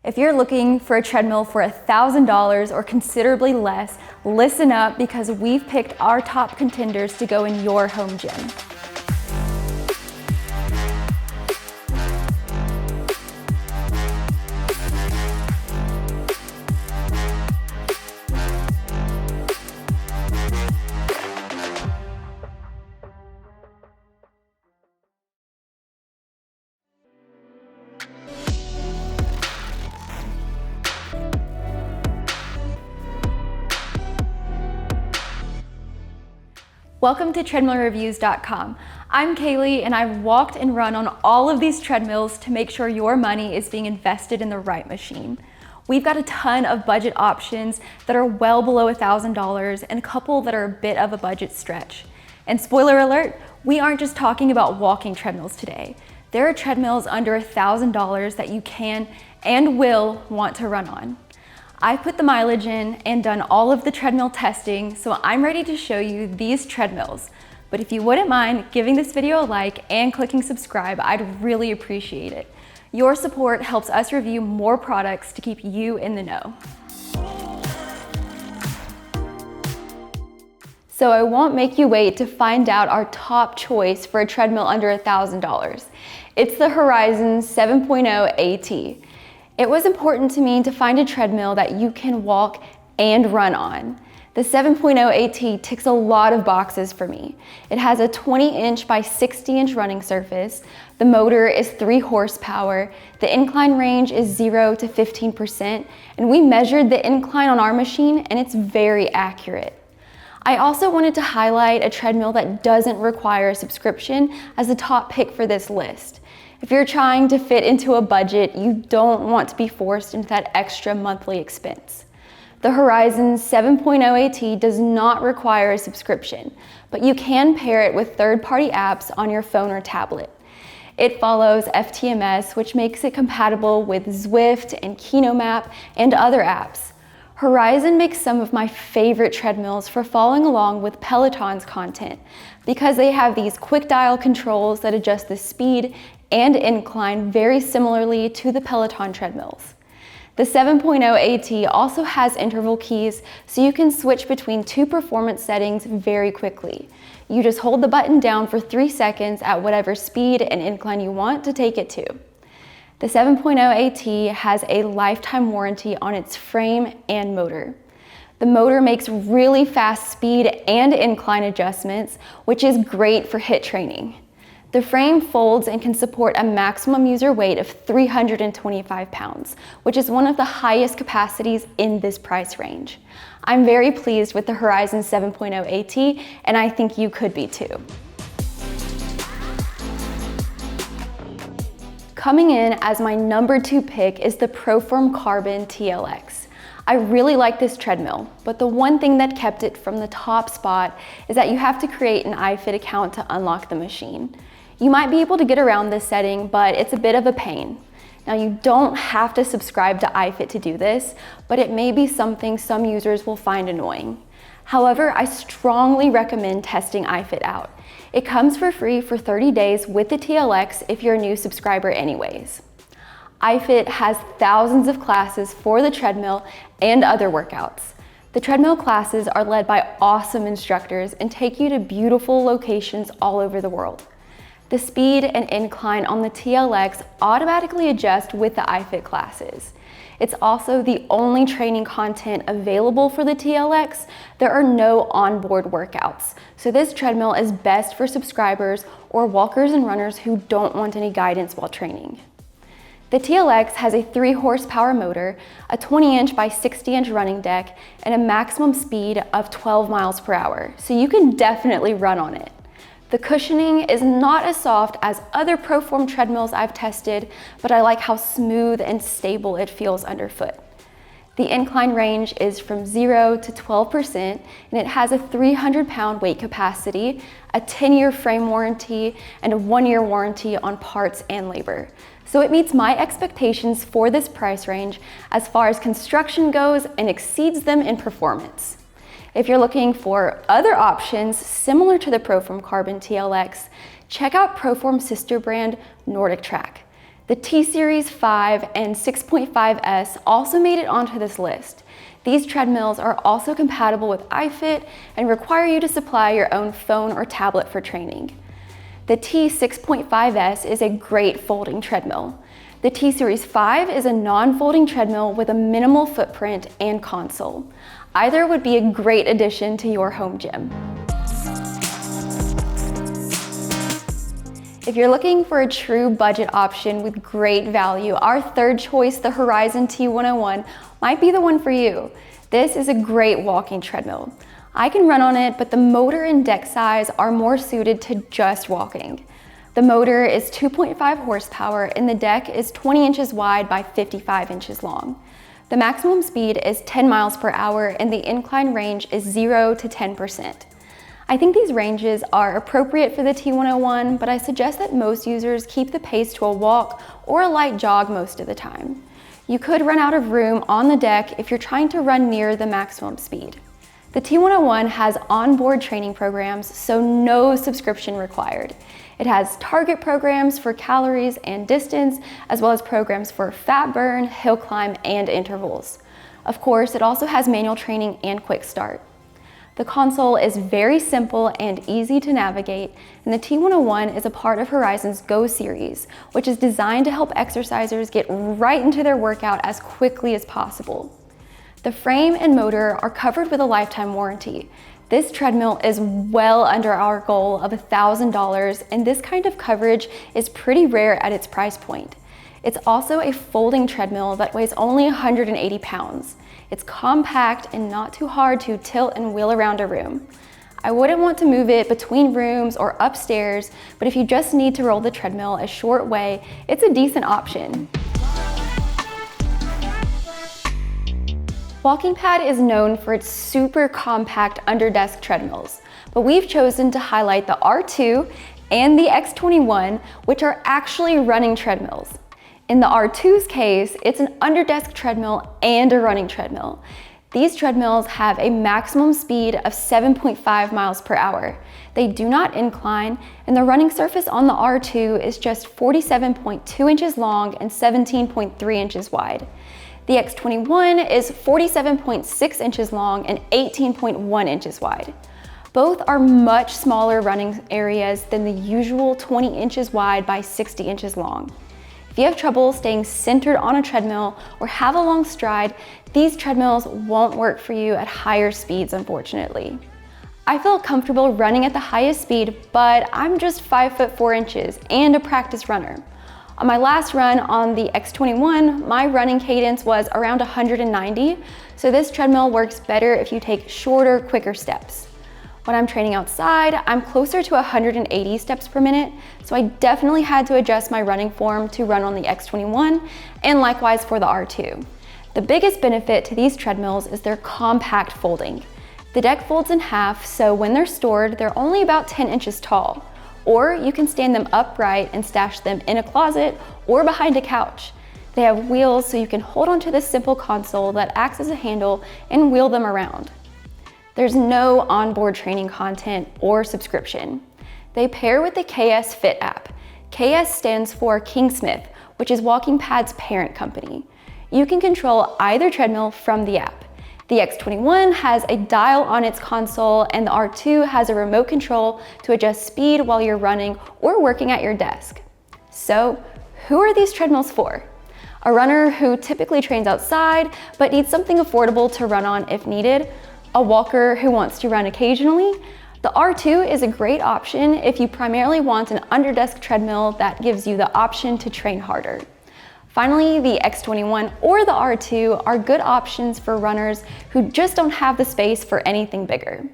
If you're looking for a treadmill for $1,000 or considerably less, listen up because we've picked our top contenders to go in your home gym. Welcome to TreadmillReviews.com. I'm Kaylee and I've walked and run on all of these treadmills to make sure your money is being invested in the right machine. We've got a ton of budget options that are well below $1,000 and a couple that are a bit of a budget stretch. And spoiler alert, we aren't just talking about walking treadmills today. There are treadmills under $1,000 that you can and will want to run on. I've put the mileage in and done all of the treadmill testing, so I'm ready to show you these treadmills. But if you wouldn't mind giving this video a like and clicking subscribe, I'd really appreciate it. Your support helps us review more products to keep you in the know. So I won't make you wait to find out our top choice for a treadmill under $1,000. It's the Horizon 7.0 AT. It was important to me to find a treadmill that you can walk and run on. The 7.0 AT ticks a lot of boxes for me. It has a 20-inch by 60-inch running surface. The motor is 3 horsepower. The incline range is 0 to 15%, and we measured the incline on our machine and it's very accurate. I also wanted to highlight a treadmill that doesn't require a subscription as the top pick for this list. If you're trying to fit into a budget, you don't want to be forced into that extra monthly expense. The Horizon 7.0 AT does not require a subscription, but you can pair it with third-party apps on your phone or tablet. It follows FTMS, which makes it compatible with Zwift and KinoMap and other apps. Horizon makes some of my favorite treadmills for following along with Peloton's content because they have these QuickDial controls that adjust the speed and incline very similarly to the Peloton treadmills. The 7.0 AT also has interval keys so you can switch between 2 performance settings very quickly. You just hold the button down for 3 seconds at whatever speed and incline you want to take it to. The 7.0 AT has a lifetime warranty on its frame and motor. The motor makes really fast speed and incline adjustments, which is great for HIIT training. The frame folds and can support a maximum user weight of 325 pounds, which is one of the highest capacities in this price range. I'm very pleased with the Horizon 7.0 AT, and I think you could be too. Coming in as my number 2 pick is the Proform Carbon TLX. I really like this treadmill, but the one thing that kept it from the top spot is that you have to create an iFit account to unlock the machine. You might be able to get around this setting, but it's a bit of a pain. Now, you don't have to subscribe to iFit to do this, but it may be something some users will find annoying. However, I strongly recommend testing iFit out. It comes for free for 30 days with the TLX if you're a new subscriber anyways. iFit has thousands of classes for the treadmill and other workouts. The treadmill classes are led by awesome instructors and take you to beautiful locations all over the world. The speed and incline on the TLX automatically adjust with the iFit classes. It's also the only training content available for the TLX. There are no onboard workouts, so this treadmill is best for subscribers or walkers and runners who don't want any guidance while training. The TLX has a 3 horsepower motor, a 20-inch by 60-inch running deck, and a maximum speed of 12 miles per hour, so you can definitely run on it. The cushioning is not as soft as other Proform treadmills I've tested, but I like how smooth and stable it feels underfoot. The incline range is from 0 to 12%, and it has a 300-pound weight capacity, a 10-year frame warranty, and a 1-year warranty on parts and labor. So it meets my expectations for this price range as far as construction goes and exceeds them in performance. If you're looking for other options similar to the Proform Carbon TLX, check out Proform's sister brand, Nordic Track. The T-Series 5 and 6.5S also made it onto this list. These treadmills are also compatible with iFit and require you to supply your own phone or tablet for training. The T6.5S is a great folding treadmill. The T-Series 5 is a non-folding treadmill with a minimal footprint and console. Either would be a great addition to your home gym. If you're looking for a true budget option with great value, our third choice, the Horizon T101, might be the one for you. This is a great walking treadmill. I can run on it, but the motor and deck size are more suited to just walking. The motor is 2.5 horsepower and the deck is 20 inches wide by 55 inches long. The maximum speed is 10 miles per hour and the incline range is 0 to 10%. I think these ranges are appropriate for the T101, but I suggest that most users keep the pace to a walk or a light jog most of the time. You could run out of room on the deck if you're trying to run near the maximum speed. The T101 has onboard training programs, so no subscription required. It has target programs for calories and distance, as well as programs for fat burn, hill climb, and intervals. Of course, it also has manual training and quick start. The console is very simple and easy to navigate, and the T101 is a part of Horizon's Go series, which is designed to help exercisers get right into their workout as quickly as possible. The frame and motor are covered with a lifetime warranty. This treadmill is well under our goal of $1,000, and this kind of coverage is pretty rare at its price point. It's also a folding treadmill that weighs only 180 pounds. It's compact and not too hard to tilt and wheel around a room. I wouldn't want to move it between rooms or upstairs, but if you just need to roll the treadmill a short way, it's a decent option. WalkingPad is known for its super compact under-desk treadmills, but we've chosen to highlight the R2 and the X21, which are actually running treadmills. In the R2's case, it's an under-desk treadmill and a running treadmill. These treadmills have a maximum speed of 7.5 miles per hour. They do not incline, and the running surface on the R2 is just 47.2 inches long and 17.3 inches wide. The X21 is 47.6 inches long and 18.1 inches wide. Both are much smaller running areas than the usual 20 inches wide by 60 inches long. If you have trouble staying centered on a treadmill or have a long stride, these treadmills won't work for you at higher speeds, unfortunately. I feel comfortable running at the highest speed, but I'm just 5'4" and a practice runner. On my last run on the X21, my running cadence was around 190, so this treadmill works better if you take shorter, quicker steps. When I'm training outside, I'm closer to 180 steps per minute, so I definitely had to adjust my running form to run on the X21, and likewise for the R2. The biggest benefit to these treadmills is their compact folding. The deck folds in half, so when they're stored, they're only about 10 inches tall. Or you can stand them upright and stash them in a closet or behind a couch. They have wheels so you can hold onto this simple console that acts as a handle and wheel them around. There's no onboard training content or subscription. They pair with the KS Fit app. KS stands for Kingsmith, which is WalkingPad's parent company. You can control either treadmill from the app. The X21 has a dial on its console, and the R2 has a remote control to adjust speed while you're running or working at your desk. So, who are these treadmills for? A runner who typically trains outside but needs something affordable to run on if needed, a walker who wants to run occasionally. The R2 is a great option if you primarily want an under-desk treadmill that gives you the option to train harder. Finally, the X21 or the R2 are good options for runners who just don't have the space for anything bigger.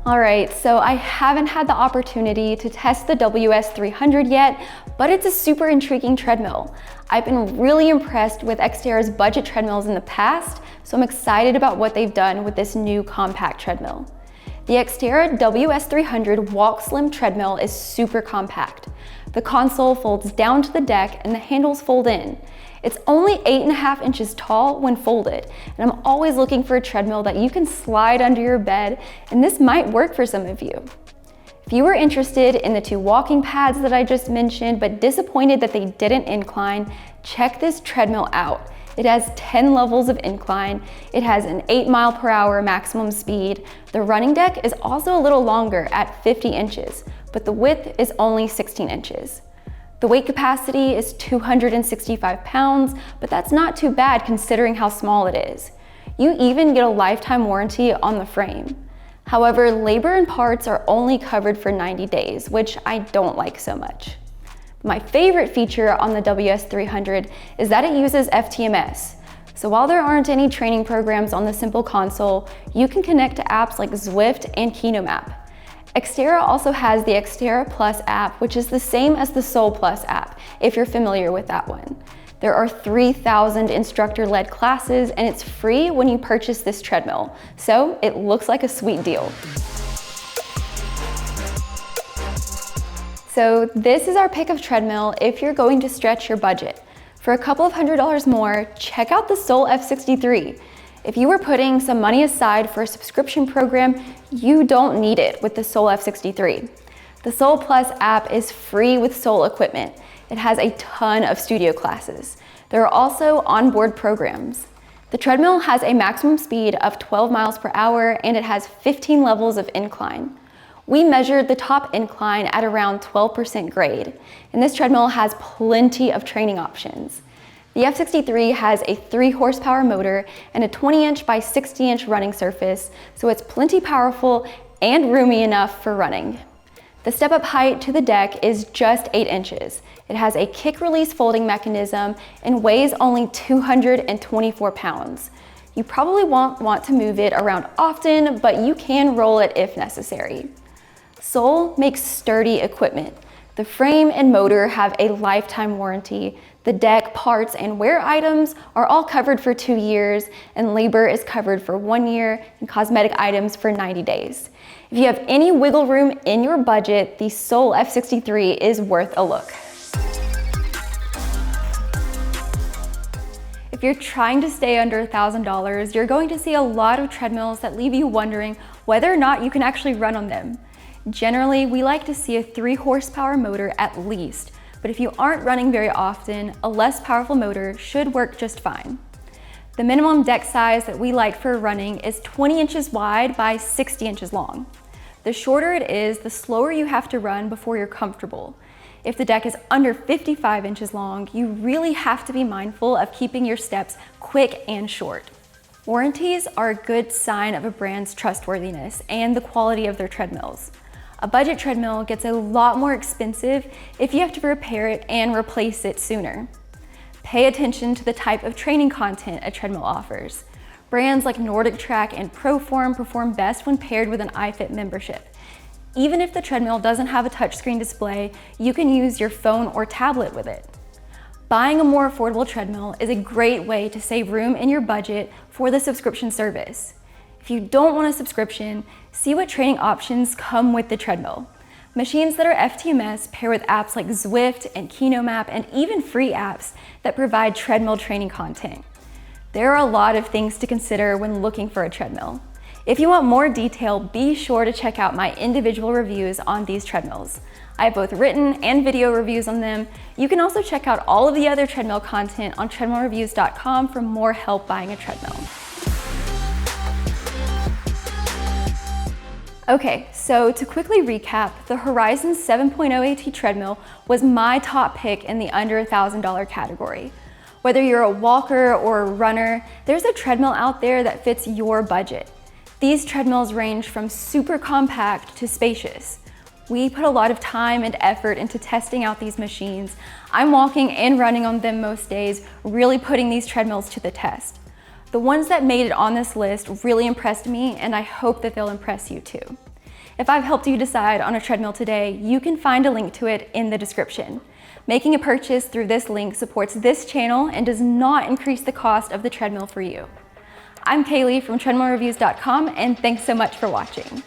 All right, so I haven't had the opportunity to test the WS300 yet, but it's a super intriguing treadmill. I've been really impressed with Xterra's budget treadmills in the past, so I'm excited about what they've done with this new compact treadmill. The Xterra WS300 Walk Slim treadmill is super compact. The console folds down to the deck and the handles fold in. It's only 8.5 inches tall when folded, and I'm always looking for a treadmill that you can slide under your bed, and this might work for some of you. If you were interested in the 2 walking pads that I just mentioned, but disappointed that they didn't incline, check this treadmill out. It has 10 levels of incline. It has an 8 mph maximum speed. The running deck is also a little longer at 50 inches, but the width is only 16 inches. The weight capacity is 265 pounds, but that's not too bad considering how small it is. You even get a lifetime warranty on the frame. However, labor and parts are only covered for 90 days, which I don't like so much. My favorite feature on the WS300 is that it uses FTMS. So while there aren't any training programs on the simple console, you can connect to apps like Zwift and KinoMap. Xterra also has the Xterra Plus app, which is the same as the Soul Plus app, if you're familiar with that one. There are 3,000 instructor-led classes, and it's free when you purchase this treadmill, so it looks like a sweet deal. So this is our pick of treadmill if you're going to stretch your budget. For a couple of $100 more, check out the Soul F63. If you were putting some money aside for a subscription program, you don't need it with the Soul F63. The Soul Plus app is free with Soul equipment. It has a ton of studio classes. There are also onboard programs. The treadmill has a maximum speed of 12 mph and it has 15 levels of incline. We measured the top incline at around 12% grade, and this treadmill has plenty of training options. The F63 has a 3 horsepower motor and a 20-inch by 60-inch running surface, so it's plenty powerful and roomy enough for running. The step-up height to the deck is just 8 inches. It has a kick-release folding mechanism and weighs only 224 pounds. You probably won't want to move it around often, but you can roll it if necessary. Soul makes sturdy equipment. The frame and motor have a lifetime warranty. The deck, parts, and wear items are all covered for 2 years, and labor is covered for 1 year, and cosmetic items for 90 days. If you have any wiggle room in your budget, the Soul F63 is worth a look. If you're trying to stay under $1,000, you're going to see a lot of treadmills that leave you wondering whether or not you can actually run on them. Generally, we like to see a 3 horsepower motor at least, but if you aren't running very often, a less powerful motor should work just fine. The minimum deck size that we like for running is 20 inches wide by 60 inches long. The shorter it is, the slower you have to run before you're comfortable. If the deck is under 55 inches long, you really have to be mindful of keeping your steps quick and short. Warranties are a good sign of a brand's trustworthiness and the quality of their treadmills. A budget treadmill gets a lot more expensive if you have to repair it and replace it sooner. Pay attention to the type of training content a treadmill offers. Brands like Nordic Track and Proform perform best when paired with an iFit membership. Even if the treadmill doesn't have a touchscreen display, you can use your phone or tablet with it. Buying a more affordable treadmill is a great way to save room in your budget for the subscription service. If you don't want a subscription, see what training options come with the treadmill. Machines that are FTMS pair with apps like Zwift and KinoMap and even free apps that provide treadmill training content. There are a lot of things to consider when looking for a treadmill. If you want more detail, be sure to check out my individual reviews on these treadmills. I have both written and video reviews on them. You can also check out all of the other treadmill content on treadmillreviews.com for more help buying a treadmill. Okay, so to quickly recap, the Horizon 7.0 AT treadmill was my top pick in the under $1,000 category. Whether you're a walker or a runner, there's a treadmill out there that fits your budget. These treadmills range from super compact to spacious. We put a lot of time and effort into testing out these machines. I'm walking and running on them most days, really putting these treadmills to the test. The ones that made it on this list really impressed me, and I hope that they'll impress you too. If I've helped you decide on a treadmill today, you can find a link to it in the description. Making a purchase through this link supports this channel and does not increase the cost of the treadmill for you. I'm Kaylee from treadmillreviews.com, and thanks so much for watching.